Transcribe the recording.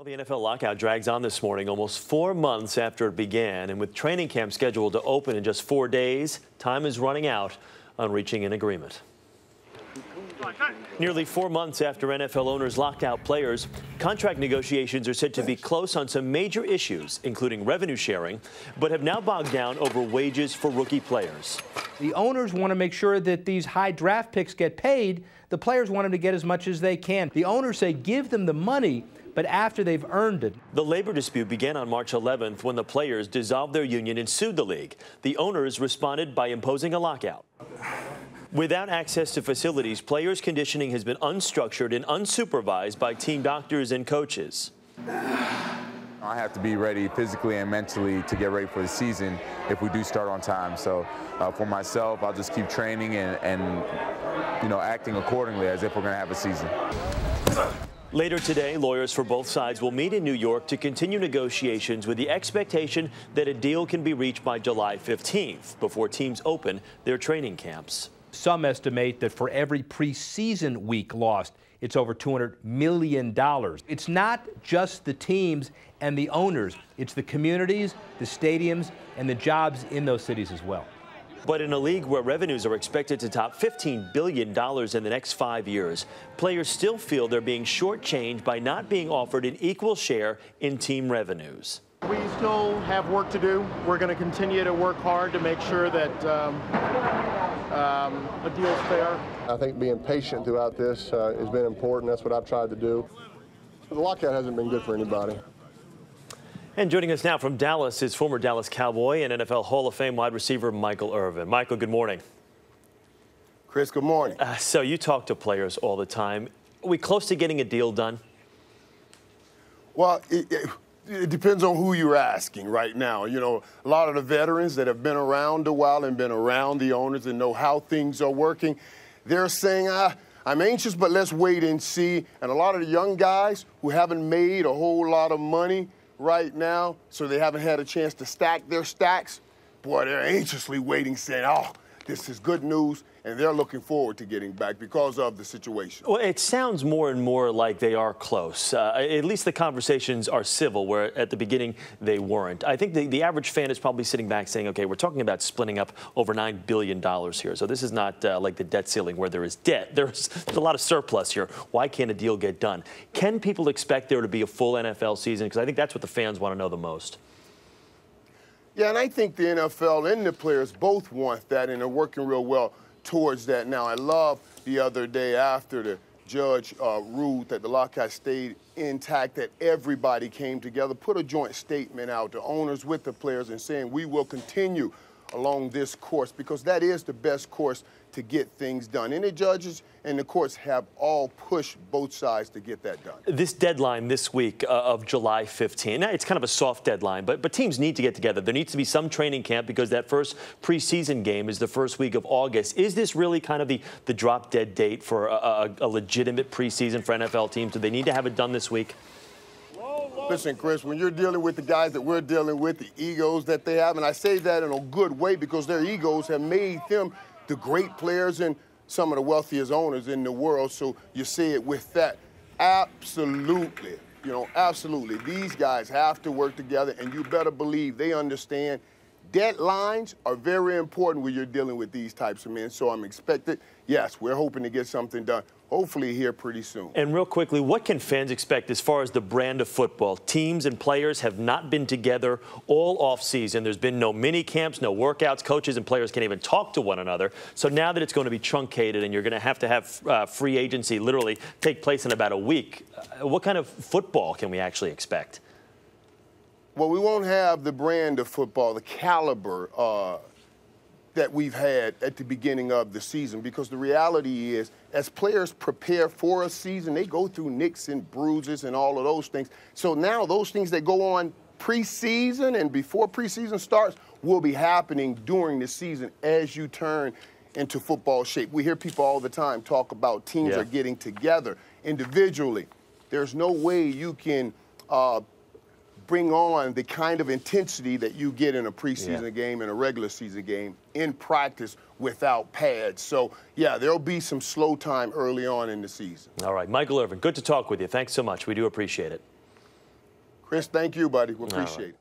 Well, the NFL lockout drags on this morning, almost 4 months after it began. And with training camp scheduled to open in just 4 days, time is running out on reaching an agreement. Nearly 4 months after NFL owners locked out players, contract negotiations are said to be close on some major issues, including revenue sharing, but have now bogged down over wages for rookie players. The owners want to make sure that these high draft picks get paid. The players want them to get as much as they can. The owners say give them the money, but after they've earned it. The labor dispute began on March 11th when the players dissolved their union and sued the league. The owners responded by imposing a lockout. Without access to facilities, players' conditioning has been unstructured and unsupervised by team doctors and coaches. I have to be ready physically and mentally to get ready for the season if we do start on time. So for myself, I'll just keep training and acting accordingly as if we're going to have a season. Later today, lawyers for both sides will meet in New York to continue negotiations with the expectation that a deal can be reached by July 15th before teams open their training camps. Some estimate that for every preseason week lost, it's over $200 million. It's not just the teams and the owners. It's the communities, the stadiums, and the jobs in those cities as well. But in a league where revenues are expected to top $15 billion in the next 5 years, players still feel they're being shortchanged by not being offered an equal share in team revenues. We still have work to do. We're going to continue to work hard to make sure that a deal's fair. I think being patient throughout this has been important. That's what I've tried to do. The lockout hasn't been good for anybody. And joining us now from Dallas is former Dallas Cowboy and NFL Hall of Fame wide receiver Michael Irvin. Michael, good morning. Chris, good morning. So you talk to players all the time. Are we close to getting a deal done? Well, it depends on who you're asking right now. You know, a lot of the veterans that have been around a while and been around the owners and know how things are working, they're saying, I'm anxious, but let's wait and see. And a lot of the young guys who haven't made a whole lot of money right now, so they haven't had a chance to stack their stacks, boy, they're anxiously waiting, saying, oh, this is good news, and they're looking forward to getting back because of the situation. Well, it sounds more and more like they are close. At least the conversations are civil, where at the beginning they weren't. I think the average fan is probably sitting back saying, okay, we're talking about splitting up over $9 billion here. So this is not like the debt ceiling where there is debt. There's a lot of surplus here. Why can't a deal get done? Can people expect there to be a full NFL season? Because I think that's what the fans want to know the most. Yeah, and I think the NFL and the players both want that, and they're working real well towards that now. I love the other day after the judge ruled that the lockout stayed intact, that everybody came together, put a joint statement out, the owners with the players, and saying we will continue along this course because that is the best course to get things done. And the judges and the courts have all pushed both sides to get that done. This deadline this week of July 15, it's kind of a soft deadline, but teams need to get together. There needs to be some training camp because that first preseason game is the first week of August. Is this really kind of the drop-dead date for a legitimate preseason for NFL teams? Do they need to have it done this week? Listen, Chris, when you're dealing with the guys that we're dealing with, the egos that they have, and I say that in a good way because their egos have made them the great players and some of the wealthiest owners in the world. So you say it with that. Absolutely, absolutely. These guys have to work together, and you better believe they understand deadlines are very important when you're dealing with these types of men. So I'm expected, yes, we're hoping to get something done, hopefully here pretty soon. And real quickly, what can fans expect as far as the brand of football? Teams and players have not been together all offseason. There's been no mini camps, no workouts. Coaches and players can't even talk to one another. So now that it's going to be truncated and you're going to have free agency literally take place in about a week, what kind of football can we actually expect? Well, we won't have the brand of football, the caliber that we've had at the beginning of the season, because the reality is, as players prepare for a season, they go through nicks and bruises and all of those things. So now those things that go on preseason and before preseason starts will be happening during the season as you turn into football shape. We hear people all the time talk about teams are getting together individually. There's no way you can bring on the kind of intensity that you get in a preseason game and a regular season game in practice without pads. So, yeah, there'll be some slow time early on in the season. All right, Michael Irvin, good to talk with you. Thanks so much. We do appreciate it. Chris, thank you, buddy. We appreciate it.